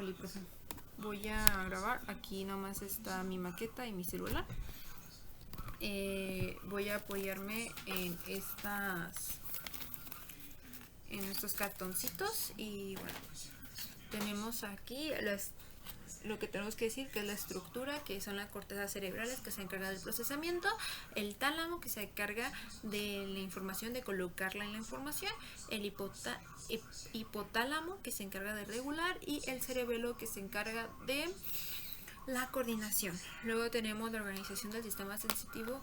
Oli, profe. Voy a grabar. Aquí nomás está mi maqueta y mi celular. Voy a apoyarme en estos cartoncitos. Y bueno, tenemos aquí lo que tenemos que decir, que es la estructura, que son las cortezas cerebrales, que se encarga del procesamiento, el tálamo, que se encarga de la información, de colocarla en la información, el hipotálamo, que se encarga de regular, y el cerebelo, que se encarga de la coordinación. Luego tenemos la organización del sistema sensitivo.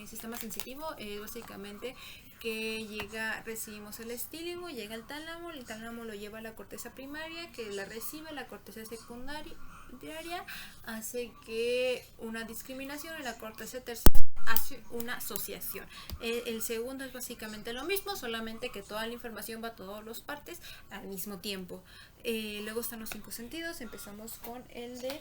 Sistema sensitivo es básicamente que recibimos el estímulo, llega al tálamo, el tálamo lo lleva a la corteza primaria, que la recibe, la corteza secundaria hace que una discriminación, y la corteza terciaria hace una asociación. El segundo es básicamente lo mismo, solamente que toda la información va a todas las partes al mismo tiempo. Luego están los 5 sentidos. Empezamos con el de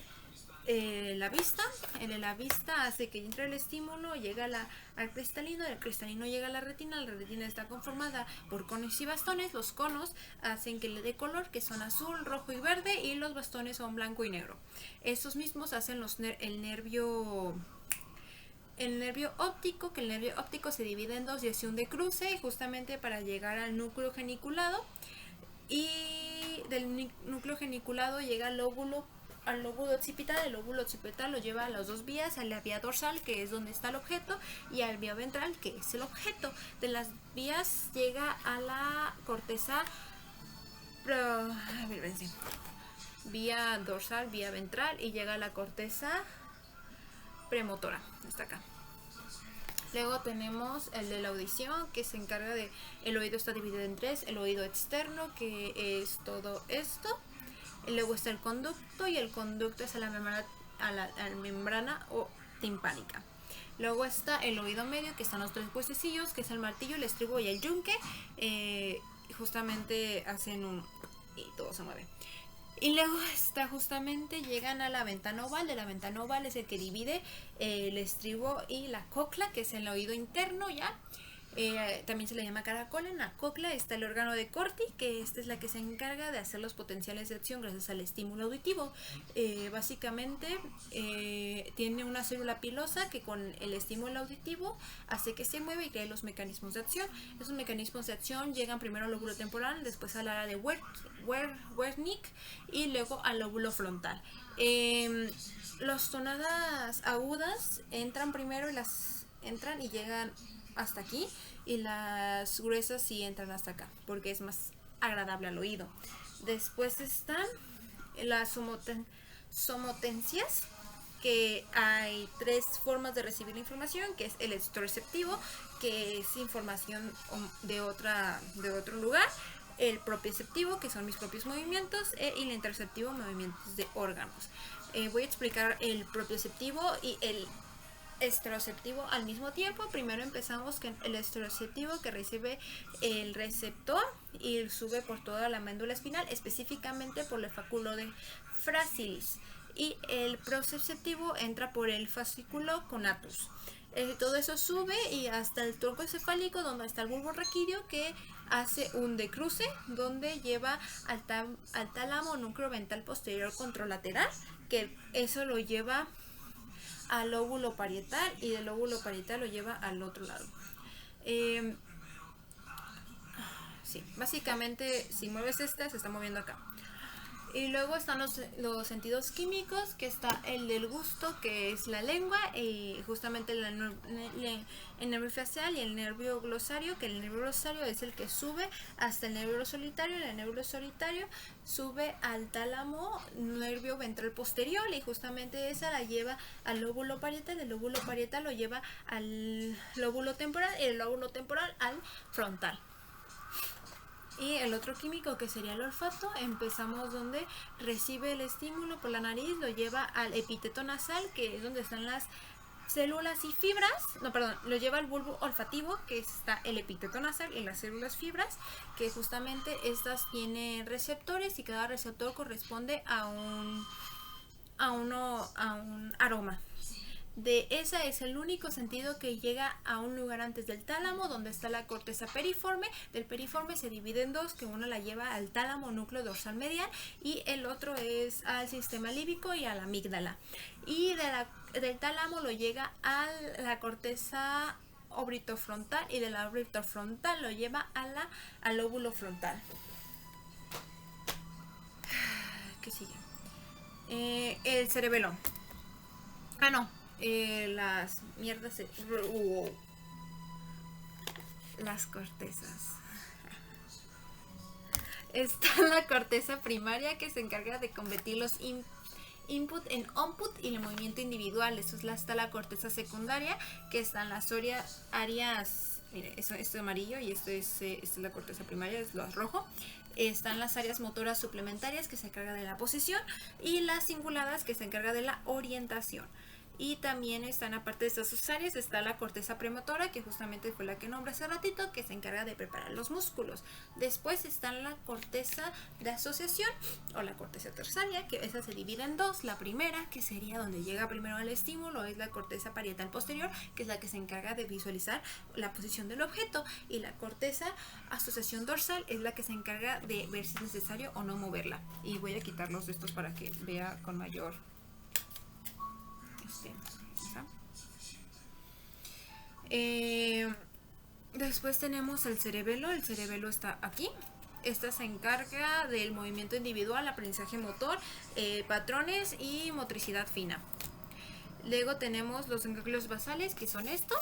la vista. El de la vista hace que entre el estímulo, llega al cristalino, el cristalino llega a la retina está conformada por conos y bastones. Los conos hacen que le dé color, que son azul, rojo y verde, y los bastones son blanco y negro. Estos mismos hacen el nervio óptico, que el nervio óptico se divide en dos y hace un decruce, justamente para llegar al núcleo geniculado, y del núcleo geniculado llega al lóbulo occipital. El lóbulo occipital lo lleva a las dos vías, a la vía dorsal, que es donde está el objeto, y a la vía ventral, que es el objeto. De las vías llega a la corteza vía dorsal, vía ventral, y llega a la corteza premotora. Está acá. Luego tenemos el de la audición, que se encarga de... El oído está dividido en tres. El oído externo, que es todo esto. Y luego está el conducto, y el conducto es a la membrana o timpánica. Luego está el oído medio, que están los tres huesecillos, que es el martillo, el estribo y el yunque. Justamente hacen y todo se mueve. Y luego llegan a la ventana oval. De la ventana oval es el que divide el estribo y la cóclea, que es el oído interno ya. También se le llama caracol. En la cóclea está el órgano de Corti, que esta es la que se encarga de hacer los potenciales de acción gracias al estímulo auditivo. Básicamente tiene una célula pilosa que con el estímulo auditivo hace que se mueva y crea los mecanismos de acción. Esos mecanismos de acción llegan primero al lóbulo temporal, después al área de Wernicke y luego al lóbulo frontal. Las tonadas agudas entran primero y llegan hasta aquí, y las gruesas sí entran hasta acá porque es más agradable al oído. Después están las somotencias, que hay tres formas de recibir la información, que es el extroreceptivo, que es información de otro lugar, el propioceptivo, que son mis propios movimientos, y el interoceptivo, movimientos de órganos. Voy a explicar el propioceptivo y el esteroceptivo al mismo tiempo. Primero empezamos con el esteroceptivo, que recibe el receptor y sube por toda la médula espinal, específicamente por el fascículo de Fracilis, y el proceptivo entra por el fascículo conatus. Todo eso sube y hasta el tronco encefálico, donde está el bulbo raquídeo, que hace un decruce, donde lleva al tálamo núcleo ventral posterior contralateral, que eso lo lleva al lóbulo parietal, y del lóbulo parietal lo lleva al otro lado. Sí, básicamente si mueves se está moviendo acá. Y luego están los sentidos químicos, que está el del gusto, que es la lengua, y justamente el nervio facial y el nervio glosario, que el nervio glosario es el que sube hasta el nervio solitario. El nervio solitario sube al tálamo nervio ventral posterior, y justamente esa la lleva al lóbulo parietal. El lóbulo parietal lo lleva al lóbulo temporal, y el lóbulo temporal al frontal. Y el otro químico, que sería el olfato, empezamos donde recibe el estímulo por la nariz, lo lleva al epíteto nasal, que es donde están las células y fibras. Lo lleva al bulbo olfativo, que está el epíteto nasal, y las células fibras, que justamente estas tienen receptores, y cada receptor corresponde a un aroma. esa es el único sentido que llega a un lugar antes del tálamo, donde está la corteza periforme. Del periforme se divide en dos, que uno la lleva al tálamo núcleo dorsal medial y el otro es al sistema límbico y a la amígdala. Y del tálamo lo llega a la corteza orbitofrontal y de la orbitofrontal lo lleva al lóbulo frontal. ¿Qué sigue? El cerebelo. Las mierdas. Las cortezas. Está la corteza primaria, que se encarga de convertir los input en output y el movimiento individual. Está la corteza secundaria, que están las áreas. Mire, esto es amarillo y esto es la corteza primaria, es lo rojo. Están las áreas motoras suplementarias, que se encarga de la posición, y las cinguladas, que se encarga de la orientación. Y también están, aparte de estas dos áreas, está la corteza premotora, que justamente fue la que nombré hace ratito, que se encarga de preparar los músculos. Después está la corteza de asociación o la corteza terciaria, que esa se divide en dos. La primera, que sería donde llega primero el estímulo, es la corteza parietal posterior, que es la que se encarga de visualizar la posición del objeto. Y la corteza asociación dorsal es la que se encarga de ver si es necesario o no moverla. Y voy a quitarlos de estos para que vea con mayor... Después tenemos el cerebelo. El cerebelo está aquí. Esta se encarga del movimiento individual, aprendizaje motor, patrones y motricidad fina. Luego tenemos los núcleos basales, que son estos,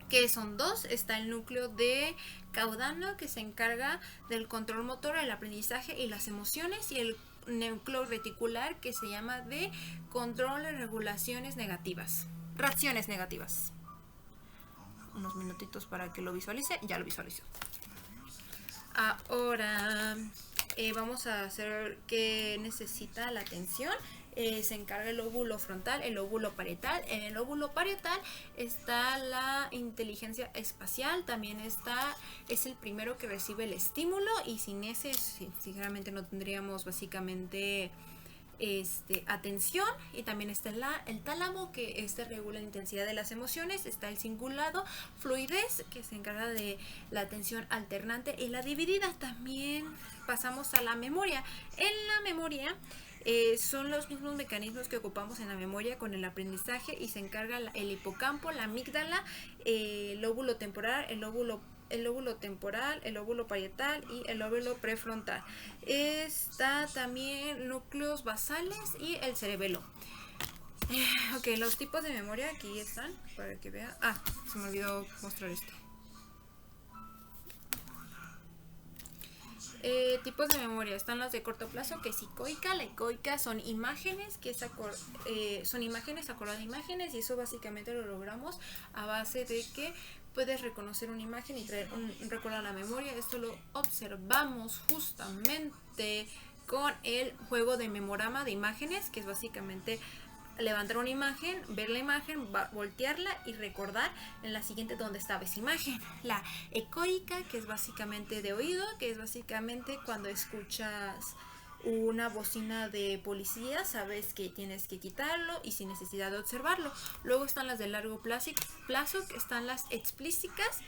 que son dos. Está el núcleo de caudano, que se encarga del control motor, el aprendizaje y las emociones, y el núcleo reticular, que se llama de control de reacciones negativas. Unos minutitos para que lo visualice. Ya lo visualizó. Ahora vamos a hacer que necesita la atención. Se encarga el lóbulo frontal, el lóbulo parietal. En el lóbulo parietal está la inteligencia espacial. También es el primero que recibe el estímulo, y sin ese sinceramente no tendríamos básicamente atención. Y también está el tálamo, que regula la intensidad de las emociones. Está el cingulado, fluidez, que se encarga de la atención alternante y la dividida. También pasamos a la memoria. En la memoria son los mismos mecanismos que ocupamos en la memoria con el aprendizaje, y se encarga el hipocampo, la amígdala, el lóbulo temporal, el lóbulo temporal, el lóbulo parietal y el lóbulo prefrontal. Está también núcleos basales y el cerebelo. Ok, los tipos de memoria aquí están para que vean. Se me olvidó mostrar esto. Tipos de memoria están las de corto plazo, que es icoica. La icoica son imágenes, son imágenes acordadas de imágenes, y eso básicamente lo logramos a base de que puedes reconocer una imagen y traer un recuerdo a la memoria. Esto lo observamos justamente con el juego de memorama de imágenes, que es básicamente levantar una imagen, ver la imagen, voltearla y recordar en la siguiente dónde estaba esa imagen. La ecoica, que es básicamente de oído, que es básicamente cuando escuchas una bocina de policía, sabes que tienes que quitarlo y sin necesidad de observarlo. Luego están las de largo plazo, que están las explícitas,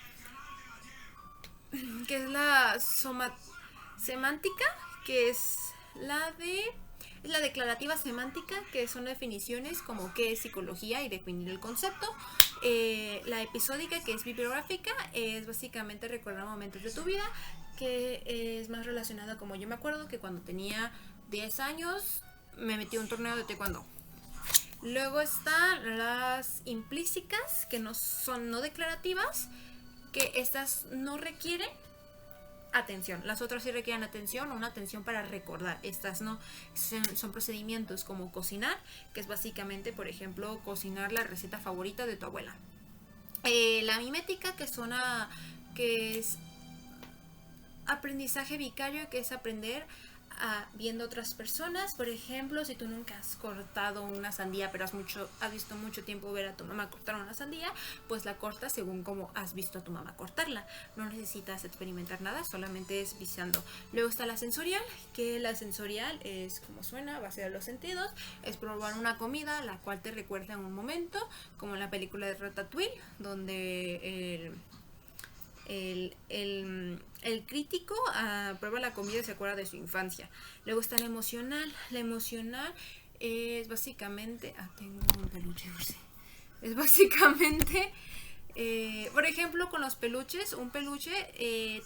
que es la semántica, que es la declarativa semántica, que son definiciones como qué es psicología y definir el concepto. La episódica, que es bibliográfica, es básicamente recordar momentos de tu vida, que es más relacionada, como yo me acuerdo que cuando tenía 10 años me metí a un torneo de taekwondo. Luego están las implícitas, que no declarativas, que estas no requieren atención. Las otras sí requieren atención, una atención para recordar. Estas no, son procedimientos como cocinar, que es básicamente, por ejemplo, cocinar la receta favorita de tu abuela. La mimética, que es aprendizaje vicario, que es aprender viendo otras personas. Por ejemplo, si tú nunca has cortado una sandía, pero has visto mucho tiempo ver a tu mamá cortar una sandía, pues la cortas según como has visto a tu mamá cortarla. No necesitas experimentar nada, solamente es viciando. Luego está la sensorial, que la sensorial es como suena, base de los sentidos. Es probar una comida, la cual te recuerda en un momento, como en la película de Ratatouille, donde el crítico prueba la comida y se acuerda de su infancia. Luego está la emocional. La emocional es básicamente... tengo un peluche dulce. Es básicamente... por ejemplo, con los peluches, un peluche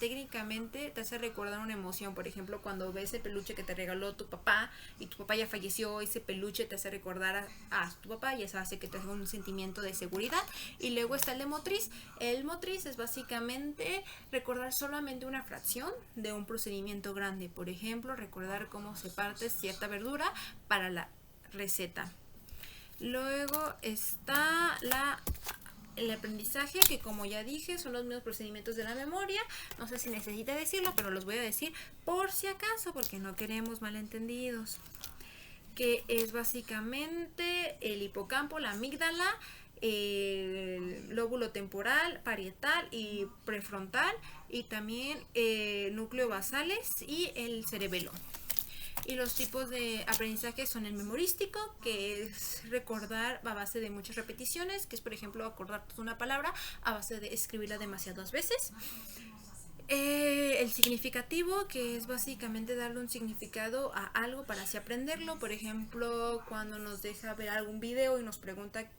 técnicamente te hace recordar una emoción. Por ejemplo, cuando ves el peluche que te regaló tu papá y tu papá ya falleció, ese peluche te hace recordar a tu papá y eso hace que te haga un sentimiento de seguridad. Y luego está el de motriz. El motriz es básicamente recordar solamente una fracción de un procedimiento grande. Por ejemplo, recordar cómo se parte cierta verdura para la receta. Luego está el aprendizaje, que como ya dije son los mismos procedimientos de la memoria. No sé si necesita decirlo, pero los voy a decir por si acaso, porque no queremos malentendidos. Que es básicamente el hipocampo, la amígdala, el lóbulo temporal, parietal y prefrontal, y también núcleo basales y el cerebelo. Y los tipos de aprendizaje son el memorístico, que es recordar a base de muchas repeticiones, que es por ejemplo acordar una palabra a base de escribirla demasiadas veces. El significativo, que es básicamente darle un significado a algo para así aprenderlo. Por ejemplo, cuando nos deja ver algún video y nos pregunta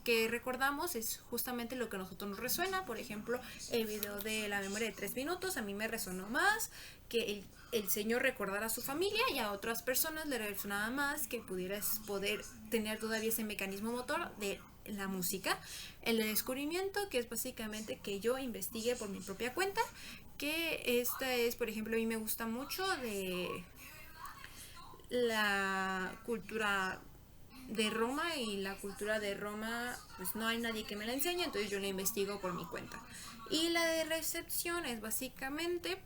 qué recordamos, es justamente lo que a nosotros nos resuena. Por ejemplo, el video de la memoria de 3 minutos a mí me resonó más que el señor recordar a su familia, y a otras personas le resonaba más que pudieras poder tener todavía ese mecanismo motor de la música. El descubrimiento, que es básicamente que yo investigue por mi propia cuenta, que esta es, por ejemplo, a mí me gusta mucho de la cultura de Roma, y la cultura de Roma pues no hay nadie que me la enseñe, entonces yo la investigo por mi cuenta. Y la de recepción es básicamente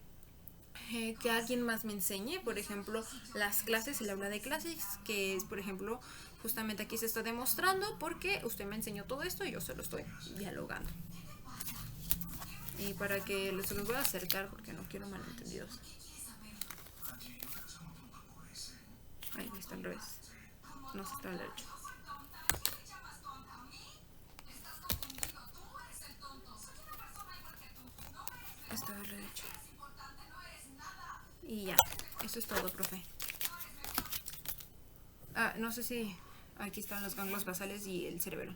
que alguien más me enseñe. Por ejemplo, las clases, el aula de clases, que es, por ejemplo, justamente aquí se está demostrando porque usted me enseñó todo esto y yo se lo estoy dialogando. Y para que se los voy a acercar porque no quiero malentendidos. Ahí está al revés. No se está al derecho. Está al derecho. Y ya, eso es todo, profe. No sé si aquí están los ganglios basales y el cerebelo.